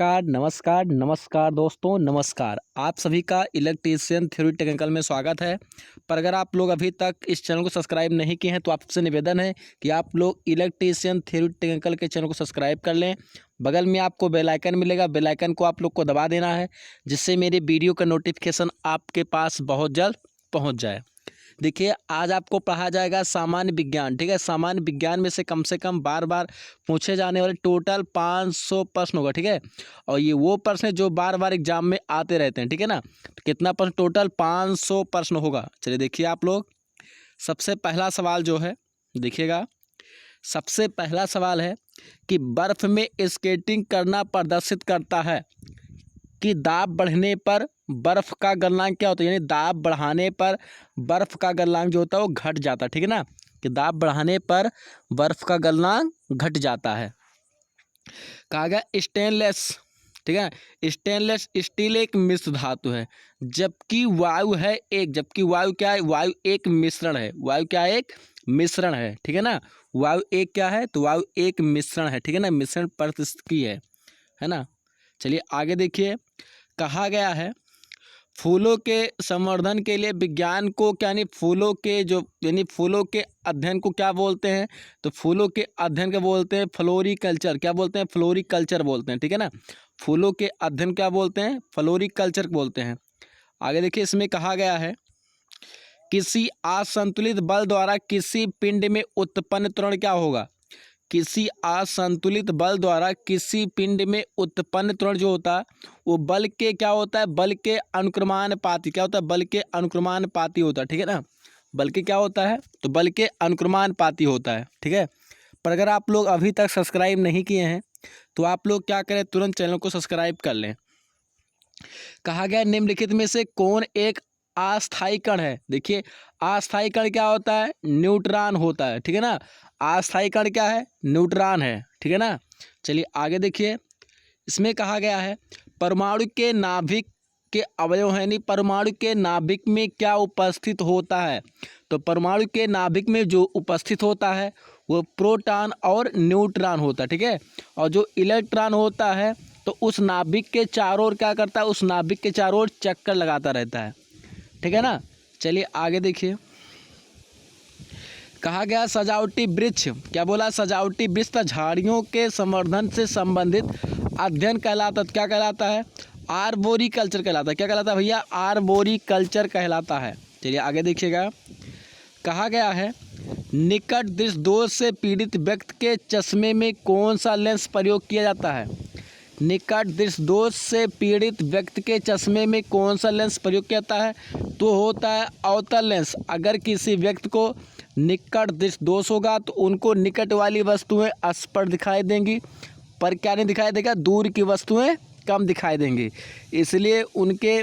नमस्कार नमस्कार नमस्कार दोस्तों, नमस्कार। आप सभी का इलेक्ट्रीशियन थ्योरी टेक्निकल में स्वागत है। पर अगर आप लोग अभी तक इस चैनल को सब्सक्राइब नहीं किए हैं तो आपसे निवेदन है कि आप लोग इलेक्ट्रीशियन थ्योरी टेक्निकल के चैनल को सब्सक्राइब कर लें। बगल में आपको बेल आइकन मिलेगा, बेल आइकन को आप लोग को दबा देना है, जिससे मेरे वीडियो का नोटिफिकेशन आपके पास बहुत जल्द पहुँच जाए। देखिए, आज आपको पढ़ा जाएगा सामान्य विज्ञान। ठीक है, सामान्य विज्ञान में से कम बार बार पूछे जाने वाले टोटल 500 प्रश्न होगा। ठीक है, और ये वो प्रश्न है जो बार बार एग्जाम में आते रहते हैं। ठीक है ना, तो कितना प्रश्न? टोटल 500 प्रश्न होगा। चलिए देखिए आप लोग, सबसे पहला सवाल जो है देखिएगा। सबसे पहला सवाल है कि बर्फ में स्केटिंग करना प्रदर्शित करता है कि दाब बढ़ने पर बर्फ का गलनांक क्या होता है, यानी दाब बढ़ाने पर बर्फ का गलनांक जो होता है वो घट जाता है। ठीक है ना, कि दाब बढ़ाने पर बर्फ का गलनांक घट जाता है। कहा गया स्टेनलेस। ठीक है, स्टेनलेस स्टील एक मिश्र धातु है, जबकि वायु है एक। जबकि वायु क्या है? वायु एक मिश्रण है। वायु क्या है? एक मिश्रण है। ठीक है ना, वायु एक क्या है? तो वायु एक मिश्रण है। ठीक है ना, मिश्रण पारिस्थितिकी है ना। चलिए आगे देखिए, कहा गया है फूलों के संवर्धन के लिए विज्ञान को क्या, यानी फूलों के जो, यानी फूलों के अध्ययन को क्या बोलते हैं? तो फूलों के अध्ययन को बोलते हैं फ्लोरिकल्चर। क्या बोलते हैं? फ्लोरिकल्चर बोलते हैं। ठीक है ना, फूलों के अध्ययन क्या बोलते हैं? फ्लोरिकल्चर बोलते हैं। आगे देखिए, इसमें कहा गया है किसी असंतुलित बल द्वारा किसी पिंड में उत्पन्न त्वरण क्या होगा? किसी असंतुलित बल द्वारा किसी पिंड में उत्पन्न त्वरण जो होता है वो बल के क्या होता है? बल के अनुक्रमानुपाती। क्या होता है? बल के अनुक्रमानुपाती होता है। ठीक है ना, बल के क्या होता है? तो बल के अनुक्रमानुपाती होता है। ठीक है, पर अगर आप लोग अभी तक सब्सक्राइब नहीं किए हैं तो आप लोग क्या करें, तुरंत चैनल को सब्सक्राइब कर लें। कहा गया निम्नलिखित में से कौन एक अस्थायी कण है? देखिए, अस्थायी कण क्या होता है? न्यूट्रॉन होता है। ठीक है ना, अस्थायी कण क्या है? न्यूट्रॉन है। ठीक है ना, चलिए आगे देखिए, इसमें कहा गया है परमाणु के नाभिक के अवयव है, नहीं परमाणु के नाभिक में क्या उपस्थित होता है? तो परमाणु के नाभिक में जो उपस्थित होता है वो प्रोटॉन और न्यूट्रॉन होता है। ठीक है, और जो इलेक्ट्रॉन होता है तो उस नाभिक के चारों ओर क्या करता है? उस नाभिक के चारों ओर चक्कर लगाता रहता है। ठीक है ना, चलिए आगे देखिए, कहा गया सजावटी वृक्ष। क्या बोला? सजावटी वृक्ष झाड़ियों के संवर्धन से संबंधित अध्ययन कहलाता। क्या कहलाता है? आर्बोरिकल्चर कहलाता है। क्या कहलाता है भैया? आर्बोरिकल्चर कहलाता है। चलिए आगे देखिएगा, कहा गया है निकट दृष्टि दोष से पीड़ित व्यक्ति के चश्मे में कौन सा लेंस प्रयोग किया जाता है? निकट दृष्टि दोष से पीड़ित व्यक्ति के चश्मे में कौन सा लेंस प्रयोग किया जाता है? तो होता है अवतल लेंस। अगर किसी व्यक्ति को निकट दृष्टि दोष होगा तो उनको निकट वाली वस्तुएं स्पष्ट दिखाई देंगी, पर क्या नहीं दिखाई देगा? दूर की वस्तुएं कम दिखाई देंगी। इसलिए उनके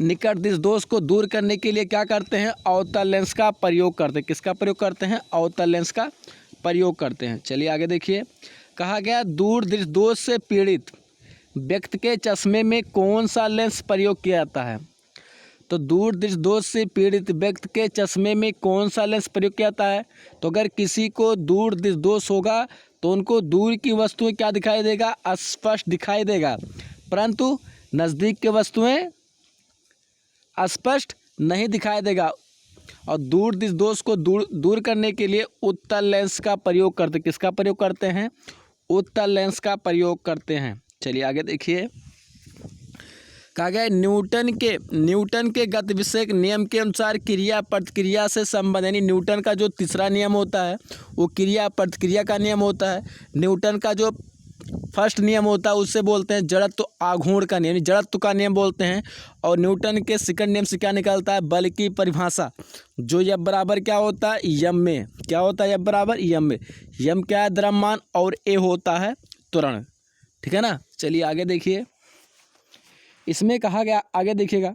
निकट दृष्टि दोष को दूर करने के लिए क्या करते हैं? अवतल लेंस का प्रयोग करते हैं। किसका प्रयोग करते हैं? अवतल लेंस का प्रयोग करते हैं। चलिए आगे देखिए, कहा गया दूर दृष्टि दोष से पीड़ित व्यक्ति के चश्मे में कौन सा लेंस प्रयोग किया जाता है? तो दूर दृष्टि दोष से पीड़ित व्यक्ति के चश्मे में कौन सा लेंस प्रयोग किया जाता है? तो अगर किसी को दूर दृष्टि दोष होगा तो उनको दूर की वस्तुएं क्या दिखाई देगा? स्पष्ट दिखाई देगा, परंतु नज़दीक की वस्तुएं स्पष्ट नहीं दिखाई देगा। और दूर दृष्टि दोष को दूर करने के लिए उत्तल लेंस का प्रयोग करते। किसका प्रयोग करते हैं? उत्तल लेंस का प्रयोग करते हैं। चलिए आगे देखिए, कहा गया न्यूटन के गति विषयक नियम के अनुसार क्रिया प्रतिक्रिया से संबंध, यानी न्यूटन का जो तीसरा नियम होता है वो क्रिया प्रतिक्रिया का नियम होता है। न्यूटन का जो फर्स्ट नियम होता है उससे बोलते हैं जड़त्व आघूर्ण का नियम, जड़त्व का नियम बोलते हैं। और न्यूटन के सेकंड नियम से क्या निकलता है? बल की परिभाषा, जो F बराबर क्या होता है? यम में। क्या होता है? F बराबर यम में। यम क्या है? द्रव्यमान, और ए होता है त्वरण। ठीक है ना, चलिए आगे देखिए, इसमें कहा गया, आगे देखिएगा,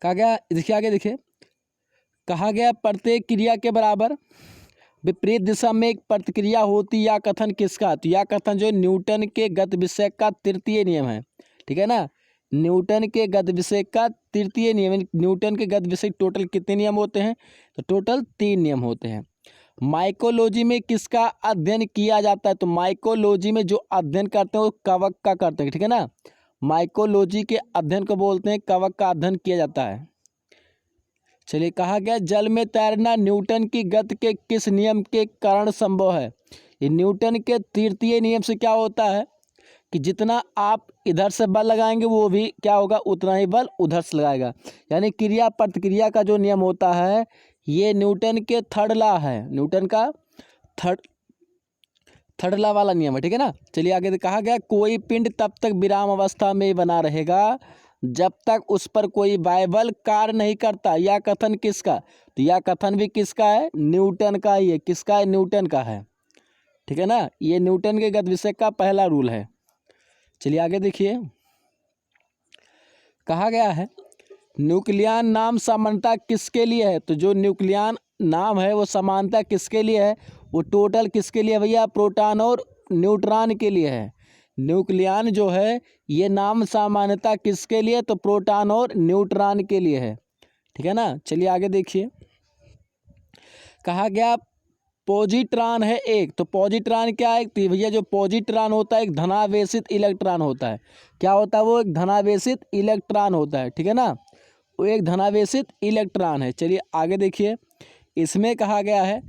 कहा गया, देखिए आगे देखिए, कहा गया प्रत्येक क्रिया के बराबर विपरीत दिशा में एक प्रतिक्रिया होती। या कथन किसका? तो या कथन जो न्यूटन के गति विषय का तृतीय नियम है। ठीक है ना, न्यूटन के गति विषय का तृतीय नियम। न्यूटन के गति विषय टोटल कितने नियम होते हैं? तो टोटल 3 नियम होते हैं। माइकोलॉजी में किसका अध्ययन किया जाता है? तो माइकोलॉजी में जो अध्ययन करते हैं वो कवक का करते हैं, ठीक है ना। माइकोलॉजी के अध्ययन को बोलते हैं कवक का अध्ययन किया जाता है। चलिए, कहा गया जल में तैरना न्यूटन की गति के किस नियम के कारण संभव है? ये न्यूटन के तृतीय नियम से क्या होता है कि जितना आप इधर से बल लगाएंगे वो भी क्या होगा, उतना ही बल उधर से लगाएगा। यानी क्रिया प्रतिक्रिया का जो नियम होता है ये न्यूटन के थर्ड लॉ है, न्यूटन का थर्ड लॉ वाला नियम है, ठीक है ना। चलिए आगे कहा गया कोई पिंड तब तक विराम अवस्था में बना रहेगा जब तक उस पर कोई बाह्य कार्य नहीं करता। यह कथन किसका? तो यह कथन भी किसका है? न्यूटन का ही है। किसका है? न्यूटन का है, ठीक है ना। ये न्यूटन के गति विषय का पहला रूल है। चलिए आगे देखिए, कहा गया है न्यूक्लियन नाम समानता किसके लिए है? तो जो न्यूक्लियन नाम है वो समानता किसके लिए है? वो टोटल किसके लिए भैया? प्रोटॉन और न्यूट्रॉन के लिए है। न्यूक्लियन जो है ये नाम सामान्यता किसके लिए? तो प्रोटॉन और न्यूट्रॉन के लिए है, ठीक है ना। चलिए आगे देखिए, कहा गया पॉजिट्रॉन है एक। तो पॉजिट्रॉन क्या है? तो भैया जो पॉजिट्रॉन होता है एक धनावेशित इलेक्ट्रॉन होता है। क्या होता है? वो एक धनावेशित इलेक्ट्रॉन होता है, ठीक है ना। वो एक धनावेशित इलेक्ट्रॉन है। चलिए आगे देखिए, इसमें कहा गया है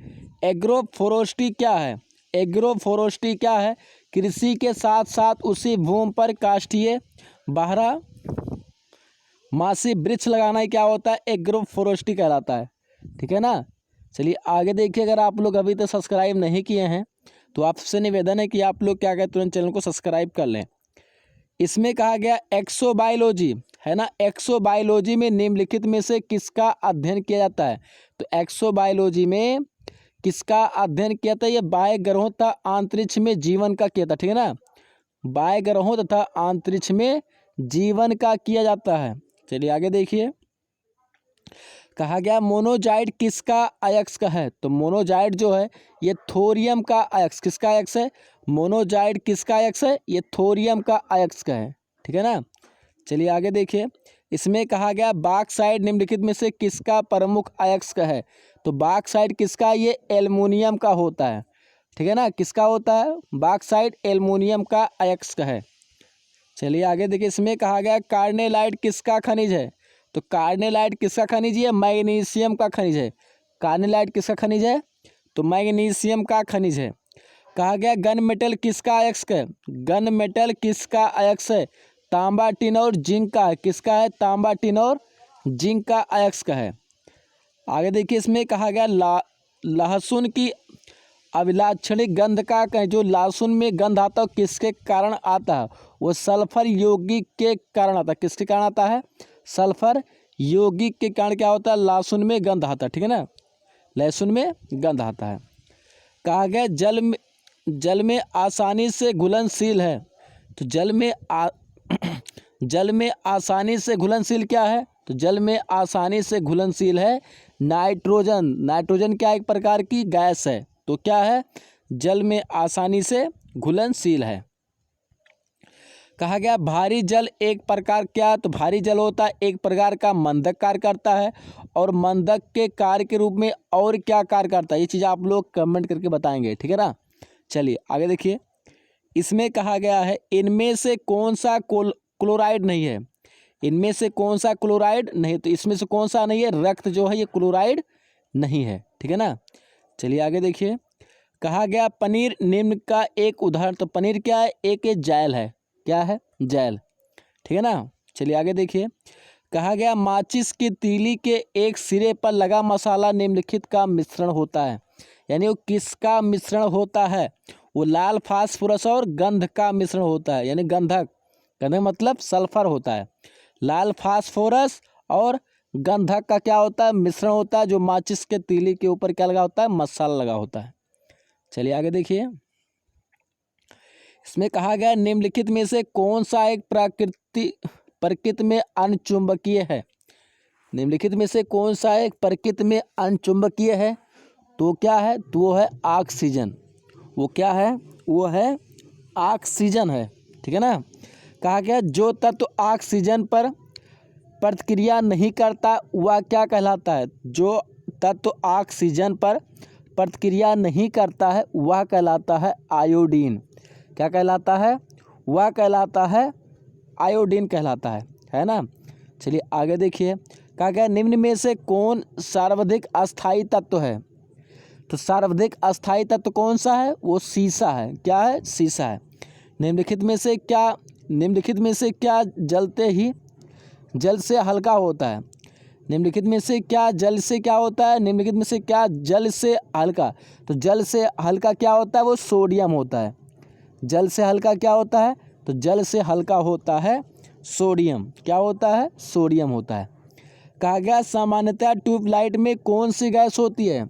एग्रोफोरेस्ट्री क्या है? एग्रोफोरेस्ट्री क्या है? कृषि के साथ साथ उसी भूमि पर काष्ठीय बारहमासी वृक्ष लगाना ही क्या होता है? एग्रोफोरेस्ट्री कहलाता है, ठीक है ना। चलिए आगे देखिए, अगर आप लोग अभी तक सब्सक्राइब नहीं किए हैं तो आपसे निवेदन है कि आप लोग क्या करें, तुरंत चैनल को सब्सक्राइब कर लें। इसमें कहा गया एक्सोबायोलॉजी है ना। एक्सोबायोलॉजी में निम्नलिखित में से किसका अध्ययन किया जाता है? तो एक्सोबायोलॉजी में किसका अध्ययन किया था? ये बाह्य ग्रहों तथा अंतरिक्ष में जीवन का किया था, ठीक है ना। बाह्य ग्रहों तथा अंतरिक्ष में जीवन का किया जाता है। चलिए आगे देखिए, कहा गया मोनोजाइट किसका अयस्क का है? तो मोनोजाइट जो है ये थोरियम का अयस्क। किसका अयस्क है? मोनोजाइट किसका अयस्क है? ये थोरियम का अयस्क है, ठीक है ना। चलिए आगे देखिए, इसमें कहा गया बॉक्साइट निम्नलिखित में से किसका प्रमुख अयस्क है? तो बॉक्साइट किसका? ये एल्युमिनियम का होता है, ठीक है ना। किसका होता है? बॉक्साइट एल्युमिनियम का अयस्क है। चलिए आगे देखिए, इसमें कहा गया कार्नेलाइट किसका खनिज है? तो कार्नेलाइट किसका खनिज है? मैग्नीशियम का खनिज है। कार्नेलाइट किसका खनिज है? तो मैग्नीशियम का खनिज है। कहा गया गन मेटल किसका अयस्क है? गन मेटल किसका अयस्क है? तांबा, टिन और जिंक का है। किसका है? तांबा, टिन और जिंक का अयस्क है। आगे देखिए, इसमें कहा गया लहसुन की अभिलाक्षणिक गंध का जो लहसुन में गंध आता है किसके कारण आता है? वो सल्फर यौगिक के कारण आता है। किसके कारण आता है? सल्फर यौगिक के कारण क्या होता है? लहसुन में गंध आता है, ठीक है ना। लहसुन में गंध आता है। कहा गया जल में आसानी से घुलनशील है। तो जल में आसानी से घुलनशील क्या है? तो जल में आसानी से घुलनशील है नाइट्रोजन। नाइट्रोजन क्या एक प्रकार की गैस है, तो क्या है? जल में आसानी से घुलनशील है। कहा गया भारी जल एक प्रकार क्या? तो भारी जल होता है एक प्रकार का मंदक कार्य करता है। और मंदक के कार्य के रूप में और क्या कार्य करता है? ये चीज़ आप लोग कमेंट करके बताएंगे, ठीक है ना। चलिए आगे देखिए, इसमें कहा गया है इनमें से कौन सा क्लोराइड नहीं है? इनमें से कौन सा क्लोराइड नहीं? तो इसमें से कौन सा नहीं है? रक्त जो है ये क्लोराइड नहीं है, ठीक है ना। चलिए आगे देखिए, कहा गया पनीर निम्न का एक उदाहरण। तो पनीर क्या है? एक जैल है। क्या है? जैल, ठीक है ना। चलिए आगे देखिए, कहा गया माचिस की तीली के एक सिरे पर लगा मसाला निम्नलिखित का मिश्रण होता है। यानी वो किसका मिश्रण होता है? वो लाल फास्फोरस और गंध का मिश्रण होता है। यानी गंधक, गंधक मतलब सल्फर होता है। लाल फास्फोरस और गंधक का क्या होता है? मिश्रण होता है, जो माचिस के तीली के ऊपर क्या लगा होता है? मसाला लगा होता है। चलिए आगे देखिए, इसमें कहा गया निम्नलिखित में से कौन सा एक प्रकृति में अनचुंबकीय है? निम्नलिखित में से कौन सा एक प्रकृति में अनचुंबकीय है? तो क्या है? तो वो है ऑक्सीजन। वो क्या है? वो है ऑक्सीजन है, ठीक है ना। कहा गया जो तत्व ऑक्सीजन पर प्रतिक्रिया नहीं करता वह क्या कहलाता है? जो तत्व ऑक्सीजन पर प्रतिक्रिया नहीं करता है वह कहलाता है आयोडीन। क्या कहलाता है? वह कहलाता है आयोडीन कहलाता है ना। चलिए आगे देखिए, कहा गया निम्न में से कौन सर्वाधिक अस्थायी तत्व है? तो सर्वाधिक अस्थायी तत्व कौन सा है? वो सीसा है। क्या है? सीसा है। निम्नलिखित में से क्या जलते ही जल से हल्का होता है? निम्नलिखित में से क्या जल से क्या होता है? निम्नलिखित में से क्या जल से हल्का? तो जल से हल्का क्या होता है? वो सोडियम होता है। जल से हल्का क्या होता है? तो जल से हल्का होता है सोडियम। क्या होता है? सोडियम होता है। कहा गया सामान्यतः ट्यूबलाइट में कौन सी गैस होती है?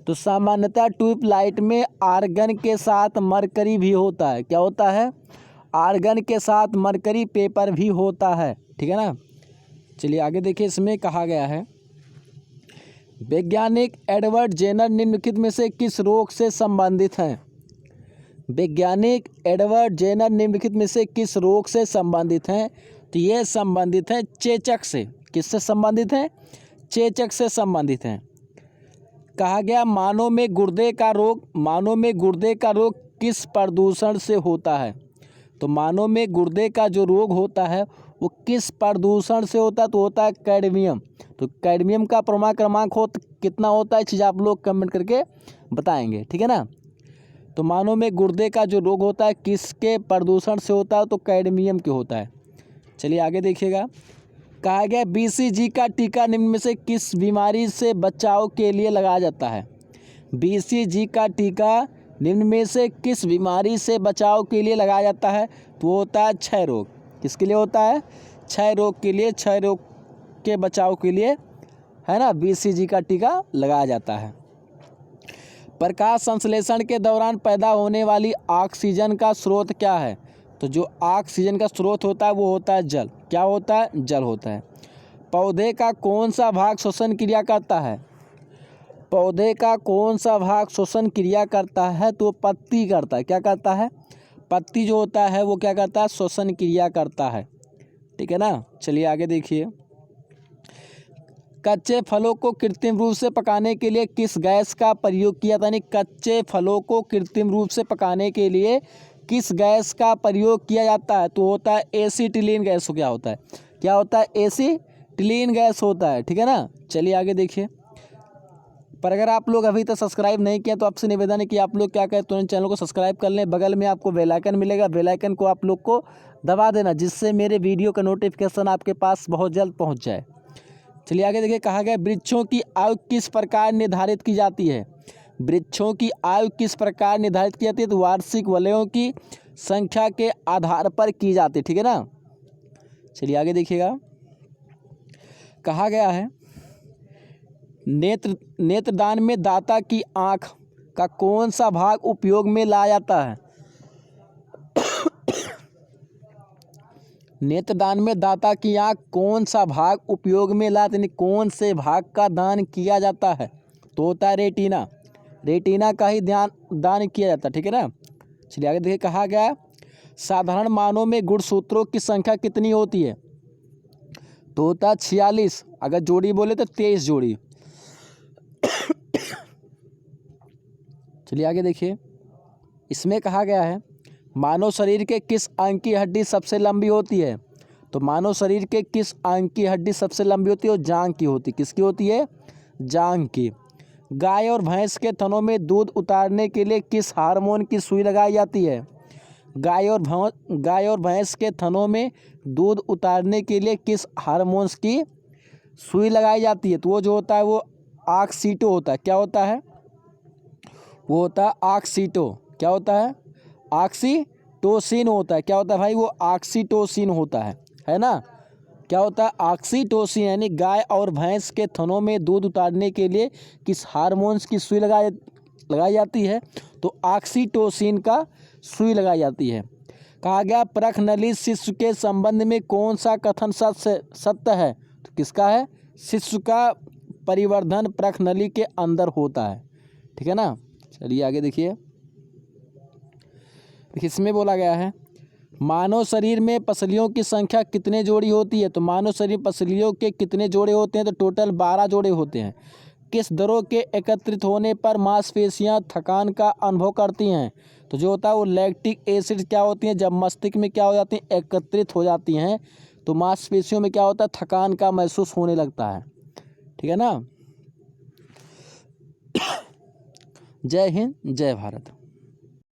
तो सामान्यतः ट्यूबलाइट में आर्गन के साथ मरकरी भी होता है। क्या होता है? आर्गन के साथ मरकरी पेपर भी होता है। ठीक है ना। चलिए आगे देखिए, इसमें कहा गया है वैज्ञानिक एडवर्ड जेनर निम्नलिखित में से किस रोग से संबंधित हैं? वैज्ञानिक एडवर्ड जेनर निम्नलिखित में से किस रोग से संबंधित हैं? तो ये संबंधित हैं चेचक से। किससे संबंधित हैं? चेचक से संबंधित हैं। कहा गया मानव में गुर्दे का रोग किस प्रदूषण से होता है? तो मानव में गुर्दे का जो रोग होता है वो किस प्रदूषण से होता है? तो होता है कैडमियम। तो कैडमियम का परमाणु क्रमांक कितना होता है? चीज़ आप लोग कमेंट करके बताएंगे। ठीक है ना। तो मानव में गुर्दे का जो रोग होता है किसके प्रदूषण से होता है? तो कैडमियम के होता है। चलिए आगे देखिएगा, कहा गया BCG का टीका निम्न में से किस बीमारी से बचाव के लिए लगाया जाता है? BCG का टीका निम्न में से किस बीमारी से बचाव के लिए लगाया जाता है? तो होता है क्षय रोग। किसके लिए होता है? क्षय रोग के लिए, क्षय रोग के बचाव के लिए, है ना, BCG का टीका लगाया जाता है। प्रकाश संश्लेषण के दौरान पैदा होने वाली ऑक्सीजन का स्रोत क्या है? तो जो ऑक्सीजन का स्रोत होता है वो होता है जल। क्या होता है? जल होता है। पौधे का कौन सा भाग श्वसन क्रिया करता है? पौधे का कौन सा भाग श्वसन क्रिया करता है? तो पत्ती करता है। क्या करता है? पत्ती जो होता है वो क्या करता है? श्वसन क्रिया करता है। ठीक है ना। चलिए आगे देखिए, कच्चे फलों को कृत्रिम रूप से पकाने के लिए किस गैस का प्रयोग किया था? यानी कच्चे फलों को कृत्रिम रूप से पकाने के लिए किस गैस का प्रयोग किया जाता है? तो होता है एसीटिलीन गैस। क्या होता है? क्या होता है? एसीटिलीन गैस होता है। ठीक है ना। चलिए आगे देखिए, पर अगर आप लोग अभी तक सब्सक्राइब नहीं किया तो आपसे निवेदन है कि आप लोग क्या करें, तुरंत चैनल को सब्सक्राइब कर लें। बगल में आपको बेल आइकन मिलेगा, बेल आइकन को आप लोग को दबा देना, जिससे मेरे वीडियो का नोटिफिकेशन आपके पास बहुत जल्द पहुँच जाए। चलिए आगे देखिए, कहा गया वृक्षों की आयु किस प्रकार निर्धारित की जाती है? वृक्षों की आयु किस प्रकार निर्धारित की जाती है? तो वार्षिक वलयों की संख्या के आधार पर की जाती है। ठीक है ना। चलिए आगे देखिएगा, कहा गया है नेत्रदान में दाता की आँख का कौन सा भाग उपयोग में लाया जाता है? नेत्रदान में दाता की आँख कौन सा भाग उपयोग में लाते, यानी कौन से भाग का दान किया जाता है? तो होता है रेटिना। रेटिना का ही दान किया जाता है। ठीक है ना। चलिए आगे देखिए, कहा गया साधारण मानव में गुणसूत्रों की संख्या कितनी होती है? तो होता है 46। अगर जोड़ी बोले तो 23 जोड़ी। चलिए आगे देखिए, इसमें कहा गया है मानव शरीर के किस अंग की हड्डी सबसे लंबी होती है? तो मानव शरीर के किस अंग की हड्डी सबसे लंबी होती है? वो जांघ की होती है। किसकी होती है? जांघ की। गाय और भैंस के थनों में दूध उतारने के लिए किस हार्मोन की सुई लगाई जाती है? गाय और भैंस के थनों में दूध उतारने के लिए किस हार्मोन्स की सुई लगाई जाती है? तो वो जो होता है वो ऑक्सीटो होता है। क्या होता है? वो होता है ऑक्सीटो। क्या होता है? ऑक्सीटोसिन होता है। क्या होता है भाई? वो ऑक्सीटोसिन होता है ना। क्या होता है? ऑक्सीटोसिन। यानी गाय और भैंस के थनों में दूध उतारने के लिए किस हार्मोन्स की सुई लगाई जाती है? तो ऑक्सीटोसिन का सुई लगाई जाती है। कहा गया परख नली शिशु के संबंध में कौन सा कथन सत्य है? तो किसका है? शिशु का परिवर्धन परख नली के अंदर होता है। ठीक है ना। चलिए आगे देखिए, इसमें बोला गया है मानव शरीर में पसलियों की संख्या कितने जोड़ी होती है? तो मानव शरीर पसलियों के कितने जोड़े होते हैं? तो टोटल 12 जोड़े होते हैं। किस द्रव के एकत्रित होने पर मांसपेशियां थकान का अनुभव करती हैं? तो जो होता है वो लैक्टिक एसिड क्या होती हैं, जब मस्तिष्क में क्या हो जाती हैं, एकत्रित हो जाती हैं तो मांसपेशियों में क्या होता है, थकान का महसूस होने लगता है। ठीक है ना। जय हिंद, जय भारत।